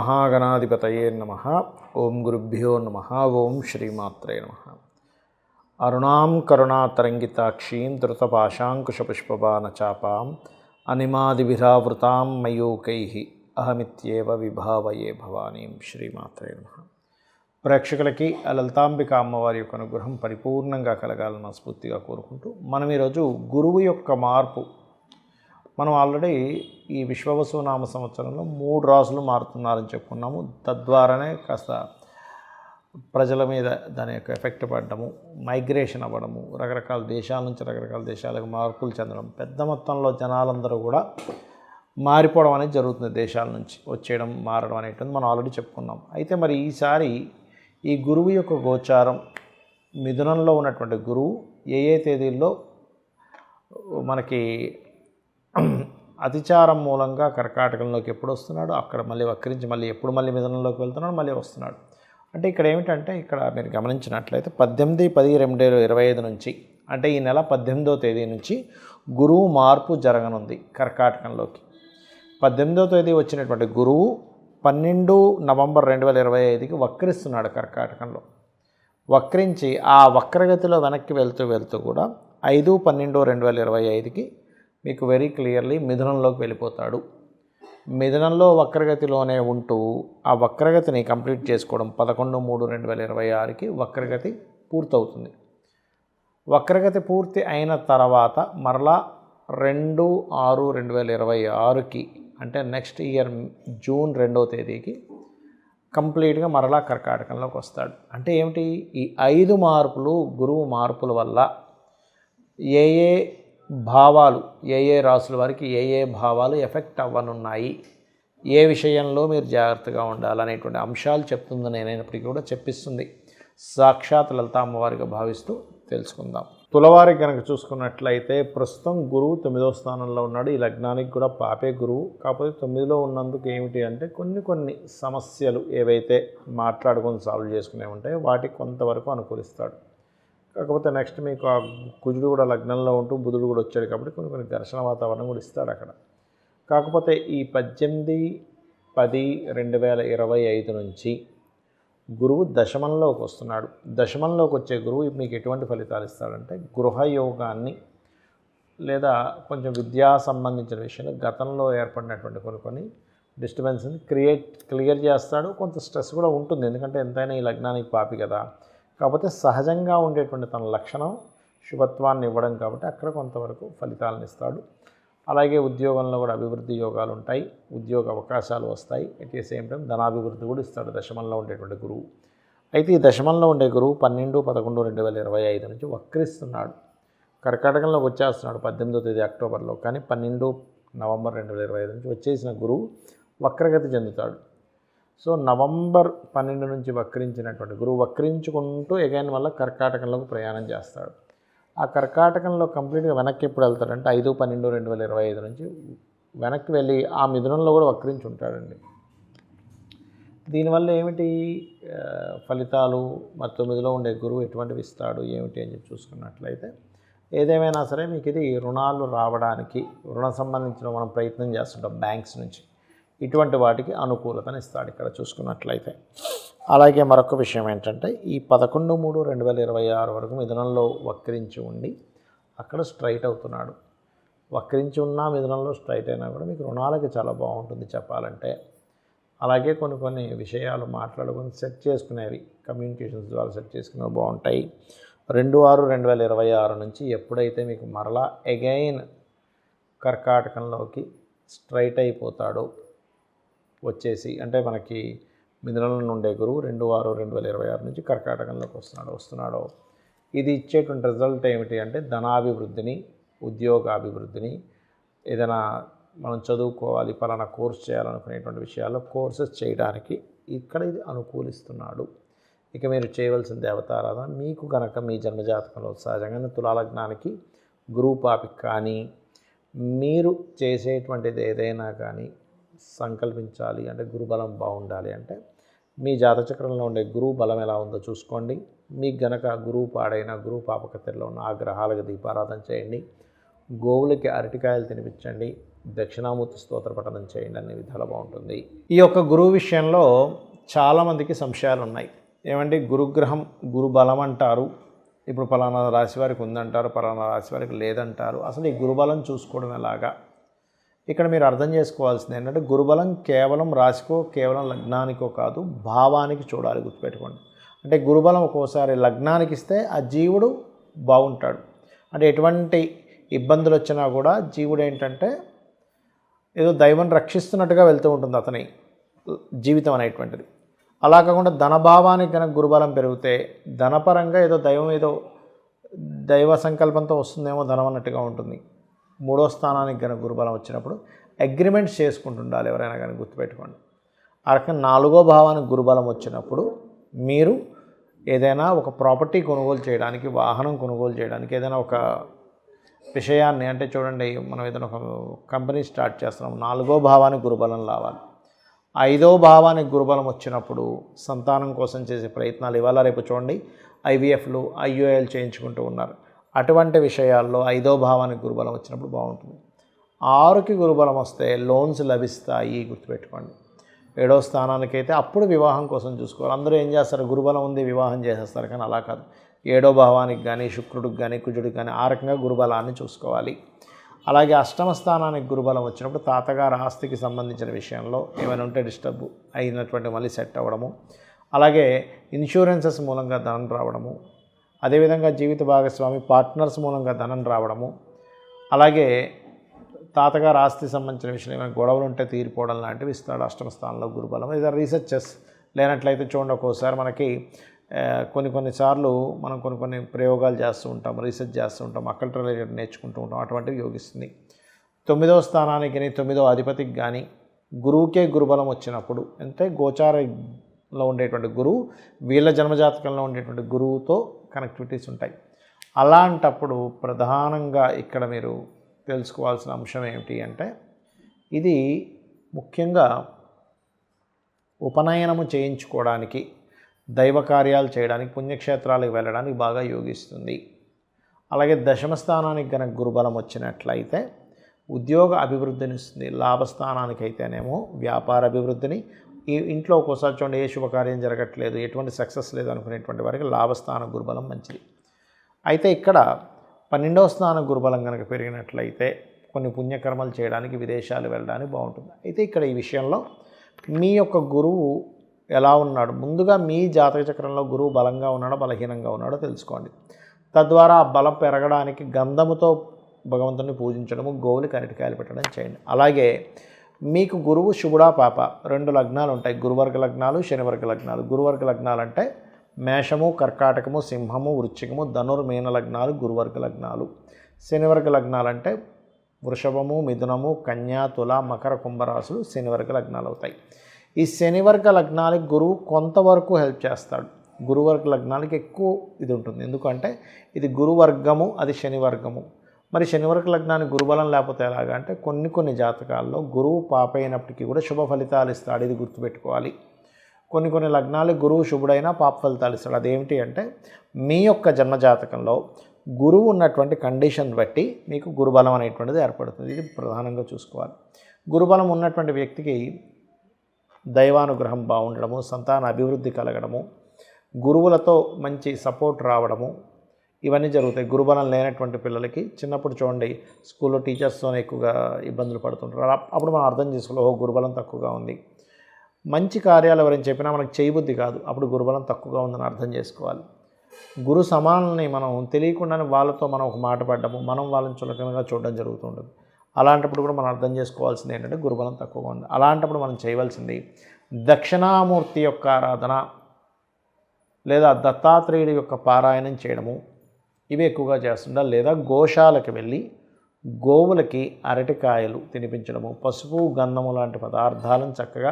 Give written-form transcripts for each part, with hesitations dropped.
శ్రీమహాగణాధిపతయే నమః. ఓం గురుభ్యో నమః. ఓం శ్రీమాత్రే నమః. అరుణాం కరుణాతరంగితాక్షీం ధృతపాశాంకుశపుష్పబాణచాపాం అనిమాదిభిరావృతాం మయూకైః అహమిత్యేవ విభావయే భవానీం. శ్రీమాత్రే నమః. ప్రేక్షకులకి లలితాంబిక అమ్మవారి యొక్క అనుగ్రహం పరిపూర్ణంగా కలగాలని మనస్ఫూర్తిగా కోరుకుంటూ మనం ఈరోజు గురువు యొక్క మార్పు, మనం ఆల్రెడీ ఈ విశ్వవసునామ సంవత్సరంలో 3 రాసులు మారుతున్నారని చెప్పుకున్నాము. తద్వారానే కాస్త ప్రజల మీద దాని యొక్క ఎఫెక్ట్ పడడము, మైగ్రేషన్ అవ్వడము, రకరకాల దేశాల నుంచి రకరకాల దేశాలకు మార్పులు చెందడం, పెద్ద మొత్తంలో జనాలందరూ కూడా మారిపోవడం అనేది జరుగుతుంది. దేశాల నుంచి వచ్చేయడం, మారడం అనేటువంటి మనం ఆల్రెడీ చెప్పుకున్నాం. అయితే మరి ఈసారి ఈ గురువు యొక్క గోచారం, మిథునంలో ఉన్నటువంటి గురువు ఏ తేదీల్లో మనకి అతిచారం మూలంగా కర్కాటకంలోకి ఎప్పుడు వస్తున్నాడు, అక్కడ మళ్ళీ వక్రించి మళ్ళీ ఎప్పుడు మళ్ళీ మిథునంలోకి వెళ్తున్నాడు, మళ్ళీ వస్తున్నాడు. అంటే ఇక్కడ ఏమిటంటే, ఇక్కడ మీరు గమనించినట్లయితే 18/10/2025 నుంచి, అంటే ఈ నెల 18వ తేదీ నుంచి గురువు మార్పు జరగనుంది కర్కాటకంలోకి. 18వ తేదీ వచ్చినటువంటి గురువు 12 నవంబర్ 2025కి వక్రిస్తున్నాడు కర్కాటకంలో. వక్రించి ఆ వక్రగతిలో వెనక్కి వెళ్తూ కూడా 5/12/2025కి మీకు వెరీ క్లియర్లీ మిథునంలోకి వెళ్ళిపోతాడు. మిథునంలో వక్రగతిలోనే ఉంటూ ఆ వక్రగతిని కంప్లీట్ చేసుకోవడం 11/3/2026కి వక్రగతి పూర్తవుతుంది. వక్రగతి పూర్తి అయిన తర్వాత మరలా 2/6/2026కి, అంటే నెక్స్ట్ ఇయర్ జూన్ 2వ తేదీకి కంప్లీట్గా మరలా కర్కాటకంలోకి వస్తాడు. అంటే ఏమిటి, ఈ 5 మార్పులు, గురువు మార్పుల వల్ల ఏ భావాలు, ఏ రాసుల వారికి ఏ భావాలు ఎఫెక్ట్ అవ్వనున్నాయి, ఏ విషయంలో మీరు జాగ్రత్తగా ఉండాలనేటువంటి అంశాలు చెప్తుంది. నేనైనప్పటికీ కూడా చెప్పిస్తుంది సాక్షాత్ లలిత అమ్మవారిగా భావిస్తూ తెలుసుకుందాం. తులవారికి కనుక చూసుకున్నట్లయితే ప్రస్తుతం గురువు 9వ స్థానంలో ఉన్నాడు. ఈ లగ్నానికి కూడా పాపే గురువు. కాకపోతే 9లో ఉన్నందుకు ఏమిటి అంటే, కొన్ని సమస్యలు ఏవైతే మాట్లాడుకొని సాల్వ్ చేసుకునే ఉంటాయో వాటికి కొంతవరకు అనుకూలిస్తాడు. కాకపోతే నెక్స్ట్ మీకు ఆ కుజుడు కూడా లగ్నంలో ఉంటూ బుధుడు కూడా వచ్చాడు కాబట్టి కొన్ని ఘర్షణ వాతావరణం కూడా ఇస్తాడు అక్కడ. కాకపోతే ఈ 18/10/2025 నుంచి గురువు దశమంలోకి వస్తున్నాడు. దశమంలోకి వచ్చే గురువు మీకు ఎటువంటి ఫలితాలు ఇస్తాడంటే, గృహయోగాన్ని లేదా కొంచెం విద్యా సంబంధించిన విషయంలో గతంలో ఏర్పడినటువంటి కొన్ని డిస్టర్బెన్స్ని క్లియర్ చేస్తాడు. కొంత స్ట్రెస్ కూడా ఉంటుంది, ఎందుకంటే ఎంతైనా ఈ లగ్నానికి పాపి కదా. కాకపోతే సహజంగా ఉండేటువంటి తన లక్షణం శుభత్వాన్ని ఇవ్వడం కాబట్టి అక్కడ కొంతవరకు ఫలితాలను ఇస్తాడు. అలాగే ఉద్యోగంలో కూడా అభివృద్ధి యోగాలు ఉంటాయి, ఉద్యోగ అవకాశాలు వస్తాయి. అట్ ది సేమ్ టైం ధనాభివృద్ధి కూడా ఇస్తాడు దశమంలో ఉండేటువంటి గురువు. అయితే ఈ దశమంలో ఉండే గురువు 12/11/2025 నుంచి వక్రిస్తున్నాడు. కర్కాటకంలోకి వచ్చేస్తున్నాడు 18వ తేదీ అక్టోబర్లో. కానీ 12 నవంబర్ 2025 నుంచి వచ్చేసిన గురువు వక్రగతి చెందుతాడు. సో నవంబర్ 12 నుంచి వక్రించినటువంటి గురువు వక్రించుకుంటూ ఎగైన్ వల్ల కర్కాటకంలోకి ప్రయాణం చేస్తాడు. ఆ కర్కాటకంలో కంప్లీట్గా వెనక్కి ఎప్పుడు వెళ్తాడంటే 5/12/2025 నుంచి వెనక్కి వెళ్ళి ఆ మిథునంలో కూడా వక్రించి ఉంటాడండి. దీనివల్ల ఏమిటి ఫలితాలు, మరి 9లో ఉండే గురువు ఎటువంటివి ఇస్తాడు ఏమిటి అని చెప్పి చూసుకున్నట్లయితే, ఏదేమైనా సరే మీకు ఇది రుణాలు రావడానికి, రుణ సంబంధించిన మనం ప్రయత్నం చేస్తుంటాం బ్యాంక్స్ నుంచి, ఇటువంటి వాటికి అనుకూలతను ఇస్తాడు ఇక్కడ చూసుకున్నట్లయితే. అలాగే మరొక విషయం ఏంటంటే, ఈ 11/3/2026 వరకు మిథునంలో వక్రించి ఉండి అక్కడ స్ట్రైట్ అవుతున్నాడు. వక్రించి ఉన్నా మిథునంలో స్ట్రైట్ అయినా కూడా మీకు రుణాలకి చాలా బాగుంటుంది చెప్పాలంటే. అలాగే కొన్ని విషయాలు మాట్లాడుకొని సెట్ చేసుకునేవి, కమ్యూనికేషన్స్ ద్వారా సెట్ చేసుకునేవి బాగుంటాయి. 2/6/2026 నుంచి ఎప్పుడైతే మీకు మరలా అగైన్ కర్కాటకంలోకి స్ట్రైట్ అయిపోతాడో వచ్చేసి, అంటే మనకి మిథునంలో ఉండే గురువు 2/6/2026 నుంచి కర్కాటకంలోకి వస్తున్నాడో ఇది ఇచ్చేటువంటి రిజల్ట్ ఏమిటి అంటే, ధనాభివృద్ధిని, ఉద్యోగాభివృద్ధిని, ఏదైనా మనం చదువుకోవాలి, పలానా కోర్స్ చేయాలనుకునేటువంటి విషయాల్లో కోర్సెస్ చేయడానికి ఇక్కడ ఇది అనుకూలిస్తున్నాడు. ఇక మీరు చేయవలసిన దేవతారాధన, మీకు కనుక మీ జన్మజాతకంలో సహజంగానే తులాలగ్నానికి గురువు పాపి కానీ, మీరు చేసేటువంటిది ఏదైనా కానీ సంకల్పించాలి అంటే, గురుబలం బాగుండాలి అంటే మీ జాతచక్రంలో ఉండే గురువు బలం ఎలా ఉందో చూసుకోండి. మీకు గనక గురువు పాడైన, గురువు పాపకత్తెలో ఉన్న ఆ గ్రహాలకు దీపారాధన చేయండి. గోవులకి అరటికాయలు తినిపించండి, దక్షిణామూర్తి స్తోత్ర పఠనం చేయండి, అన్ని విధాలు బాగుంటుంది. ఈ యొక్క గురువు విషయంలో చాలామందికి సంశయాలు ఉన్నాయి. ఏమంటే గురుగ్రహం గురు బలం అంటారు, ఇప్పుడు పలానా రాశి వారికి ఉందంటారు, పలానా రాశి వారికి లేదంటారు. అసలు ఈ గురుబలం చూసుకోవడం ఎలాగా? ఇక్కడ మీరు అర్థం చేసుకోవాల్సింది ఏంటంటే గురుబలం కేవలం రాశికో కేవలం లగ్నానికో కాదు, భావానికి చూడాలి, గుర్తుపెట్టుకోండి. అంటే గురుబలం ఒక్కోసారి లగ్నానికి ఇస్తే ఆ జీవుడు బాగుంటాడు, అంటే ఎటువంటి ఇబ్బందులు వచ్చినా కూడా జీవుడు ఏంటంటే ఏదో దైవం రక్షిస్తున్నట్టుగా వెళ్తూ ఉంటుంది అతని జీవితం అనేటువంటిది. అలా కాకుండా ధనభావానికి కనుక గురుబలం పెరిగితే ధనపరంగా ఏదో దైవ సంకల్పంతో వస్తుందేమో ధనం అన్నట్టుగా ఉంటుంది. 3వ స్థానానికి కనుక గురుబలం వచ్చినప్పుడు అగ్రిమెంట్స్ చేసుకుంటుండాలి ఎవరైనా కానీ, గుర్తుపెట్టుకోండి. ఆ రకంగా 4వ భావానికి గురుబలం వచ్చినప్పుడు మీరు ఏదైనా ఒక ప్రాపర్టీ కొనుగోలు చేయడానికి, వాహనం కొనుగోలు చేయడానికి, ఏదైనా ఒక విషయాన్ని, అంటే చూడండి మనం ఏదైనా ఒక కంపెనీ స్టార్ట్ చేస్తున్నాం, 4వ భావానికి గురుబలం రావాలి. 5వ భావానికి గురుబలం వచ్చినప్పుడు సంతానం కోసం చేసే ప్రయత్నాలు, ఇవాళ రేపు చూడండి IVFలు IUIలు చేయించుకుంటూ ఉన్నారు. అటువంటి విషయాల్లో 5వ భావానికి గురుబలం వచ్చినప్పుడు బాగుంటుంది. 6కి గురుబలం వస్తే లోన్స్ లభిస్తాయి, గుర్తుపెట్టుకోండి. 7వ స్థానానికైతే అప్పుడు వివాహం కోసం చూసుకోవాలి. అందరూ ఏం చేస్తారు, గురుబలం ఉంది వివాహం చేసేస్తారు, కానీ అలా కాదు. 7వ భావానికి కానీ శుక్రుడికి కానీ కుజుడికి కానీ ఆ రకంగా గురుబలాన్ని చూసుకోవాలి. అలాగే 8వ స్థానానికి గురుబలం వచ్చినప్పుడు తాతగారు ఆస్తికి సంబంధించిన విషయంలో ఏమైనా ఉంటే డిస్టర్బ్ అయినటువంటి మళ్ళీ సెట్ అవ్వడము, అలాగే ఇన్సూరెన్సెస్ మూలంగా ధనం రావడము, అదేవిధంగా జీవిత భాగస్వామి పార్ట్నర్స్ మూలంగా ధనం రావడము, అలాగే తాతగారు ఆస్తి సంబంధించిన విషయం ఏమైనా గొడవలు ఉంటే తీరిపోవడం లాంటివి ఇస్తాడు 8వ స్థానంలో గురుబలం. ఏదైనా రీసెర్చెస్ లేనట్లయితే చూడండి, ఒక్కోసారి మనకి కొన్నిసార్లు మనం కొన్ని ప్రయోగాలు చేస్తూ ఉంటాం, రీసెర్చ్ చేస్తూ ఉంటాం, అక్కల్ రిలేటెడ్ నేర్చుకుంటూ ఉంటాం, అటువంటివి యోగిస్తుంది. 9వ స్థానానికి కానీ 9వ అధిపతికి కానీ గురువుకే గురుబలం వచ్చినప్పుడు, అంటే గోచారంలో ఉండేటువంటి గురువు వీళ్ళ జన్మజాతకంలో ఉండేటువంటి గురువుతో కనెక్టివిటీస్ ఉంటాయి. అలాంటప్పుడు ప్రధానంగా ఇక్కడ మీరు తెలుసుకోవాల్సిన అంశం ఏమిటి అంటే, ఇది ముఖ్యంగా ఉపనయనము చేయించుకోవడానికి, దైవ కార్యాలు చేయడానికి, పుణ్యక్షేత్రాలకు వెళ్ళడానికి బాగా యోగిస్తుంది. అలాగే 10వ స్థానానికి కనుక గురుబలం వచ్చినట్లయితే ఉద్యోగ అభివృద్ధిని ఇస్తుంది. లాభస్థానానికి అయితేనేమో వ్యాపార అభివృద్ధిని, ఈ ఇంట్లో ఒక్కోసారి చూడండి ఏ శుభకార్యం జరగట్లేదు, ఎటువంటి సక్సెస్ లేదు అనుకునేటువంటి వారికి లాభస్థాన గురుబలం మంచిది. అయితే ఇక్కడ 12వ స్థాన గురుబలం కనుక పెరిగినట్లయితే కొన్ని పుణ్యకర్మలు చేయడానికి, విదేశాలు వెళ్ళడానికి బాగుంటుంది. అయితే ఇక్కడ ఈ విషయంలో మీ యొక్క గురువు ఎలా ఉన్నాడు, ముందుగా మీ జాతక చక్రంలో గురువు బలంగా ఉన్నాడో బలహీనంగా ఉన్నాడో తెలుసుకోండి. తద్వారా ఆ బలం పెరగడానికి గంధముతో భగవంతుని పూజించడము, గోవులకి అరటికాయలు పెట్టడం చేయండి. అలాగే మీకు గురువు శుభుడా పాప 2 లగ్నాలు ఉంటాయి, గురువర్గ లగ్నాలు, శనివర్గ లగ్నాలు. గురువర్గ లగ్నాలు అంటే మేషము, కర్కాటకము, సింహము, వృశ్చికము, ధనుర్మీన లగ్నాలు గురువర్గ లగ్నాలు. శనివర్గ లగ్నాలు అంటే వృషభము, మిథునము, కన్యా, తుల, మకర, కుంభరాశులు శనివర్గ లగ్నాలు అవుతాయి. ఈ శనివర్గ లగ్నాలకి గురువు కొంతవరకు హెల్ప్ చేస్తాడు, గురువర్గ లగ్నాలకి ఎక్కువ ఇది ఉంటుంది. ఎందుకంటే ఇది గురువర్గము, అది శనివర్గము. మరి శనివర్గ లగ్నానికి గురుబలం లేకపోతే ఎలాగా అంటే కొన్ని జాతకాల్లో గురువు పాప అయినప్పటికీ కూడా శుభ ఫలితాలు ఇస్తాడు, ఇది గుర్తుపెట్టుకోవాలి. కొన్ని లగ్నాలకు గురువు శుభుడైనా పాప ఫలితాలు ఇస్తాడు. అదేమిటి అంటే మీ యొక్క జన్మజాతకంలో గురువు ఉన్నటువంటి కండిషన్ బట్టి మీకు గురుబలం అనేటువంటిది ఏర్పడుతుంది. ఇది ప్రధానంగా చూసుకోవాలి. గురుబలం ఉన్నటువంటి వ్యక్తికి దైవానుగ్రహం బాగుండడము, సంతాన అభివృద్ధి కలగడము, గురువులతో మంచి సపోర్ట్ రావడము, ఇవన్నీ జరుగుతాయి. గురుబలం లేనటువంటి పిల్లలకి చిన్నప్పుడు చూడండి స్కూల్లో టీచర్స్తోనే ఎక్కువగా ఇబ్బందులు పడుతుంటారు. అప్పుడు మనం అర్థం చేసుకోవాలి, ఓహో గురుబలం తక్కువగా ఉంది. మంచి కార్యాలు ఎవరైనా చెప్పినా మనకు చేయబుద్ధి కాదు, అప్పుడు గురుబలం తక్కువగా ఉందని అర్థం చేసుకోవాలి. గురు సమానుల్ని మనం తెలియకుండానే వాళ్ళతో మనం ఒక మాట పడ్డము, మనం వాళ్ళని చులకనగా చూడడం జరుగుతుంటుంది. అలాంటప్పుడు కూడా మనం అర్థం చేసుకోవాల్సింది ఏంటంటే గురుబలం తక్కువగా ఉంది. అలాంటప్పుడు మనం చేయవలసింది దక్షిణామూర్తి యొక్క ఆరాధన లేదా దత్తాత్రేయుడి యొక్క పారాయణం చేయడము, ఇవి ఎక్కువగా చేస్తుండాలి. లేదా గోశాలకు వెళ్ళి గోవులకి అరటికాయలు తినిపించడము, పసుపు, గంధము లాంటి పదార్థాలను చక్కగా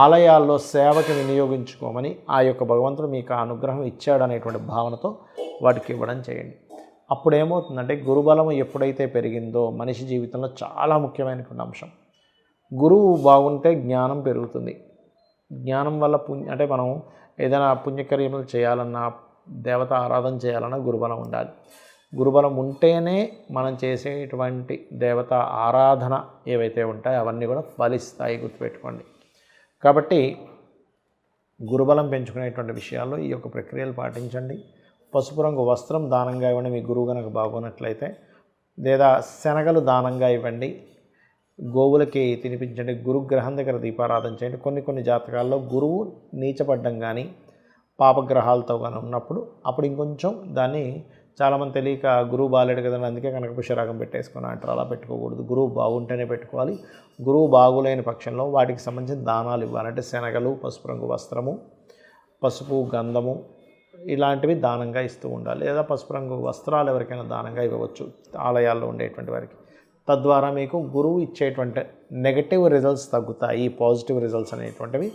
ఆలయాల్లో సేవకి వినియోగించుకోమని ఆ యొక్క భగవంతుడు మీకు అనుగ్రహం ఇచ్చాడనేటువంటి భావనతో వాటికి ఇవ్వడం చేయండి. అప్పుడు ఏమవుతుందంటే గురుబలము ఎప్పుడైతే పెరిగిందో మనిషి జీవితంలో చాలా ముఖ్యమైనటువంటి అంశం. గురువు బాగుంటే జ్ఞానం పెరుగుతుంది. జ్ఞానం వల్ల అంటే మనం ఏదైనా పుణ్యకార్యములు చేయాలన్నా, దేవత ఆరాధన చేయాలన్నా గురుబలం ఉండాలి. గురుబలం ఉంటేనే మనం చేసేటువంటి దేవత ఆరాధన ఏవైతే ఉంటాయో అవన్నీ కూడా ఫలిస్తాయి, గుర్తుపెట్టుకోండి. కాబట్టి గురుబలం పెంచుకునేటువంటి విషయాల్లో ఈ యొక్క ప్రక్రియలు పాటించండి. పసుపు రంగు వస్త్రం దానంగా ఇవ్వండి, మీ గురువు కనుక బాగున్నట్లయితే, లేదా శనగలు దానంగా ఇవ్వండి, గోవులకి తినిపించండి, గురుగ్రహం దగ్గర దీపారాధన చేయండి. కొన్ని జాతకాల్లో గురువు నీచపడ్డం కానీ పాపగ్రహాలతో కానీ ఉన్నప్పుడు అప్పుడు ఇంకొంచెం దాన్ని చాలామంది తెలియక గురువు బాలేడు కదండి అందుకే కనకపుష్యరాగం పెట్టేసుకుని అంటారు. అలా పెట్టుకోకూడదు. గురువు బాగుంటేనే పెట్టుకోవాలి. గురువు బాగులేని పక్షంలో వాటికి సంబంధించిన దానాలు ఇవ్వాలంటే శనగలు, పసుపు రంగు వస్త్రము, పసుపు గంధము ఇలాంటివి దానంగా ఇస్తూ ఉండాలి. లేదా పసుపు రంగు వస్త్రాలు ఎవరికైనా దానంగా ఇవ్వవచ్చు ఆలయాల్లో ఉండేటువంటి వారికి. తద్వారా మీకు గురువు ఇచ్చేటువంటి నెగటివ్ రిజల్ట్స్ తగ్గుతాయి, పాజిటివ్ రిజల్ట్స్ అనేటువంటివి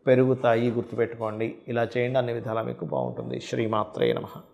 పెరుగుతాయి, గుర్తుపెట్టుకోండి. ఇలా చేయండి, అన్ని విధాలా మీకు బాగుంటుంది. శ్రీమాత్రే నమః.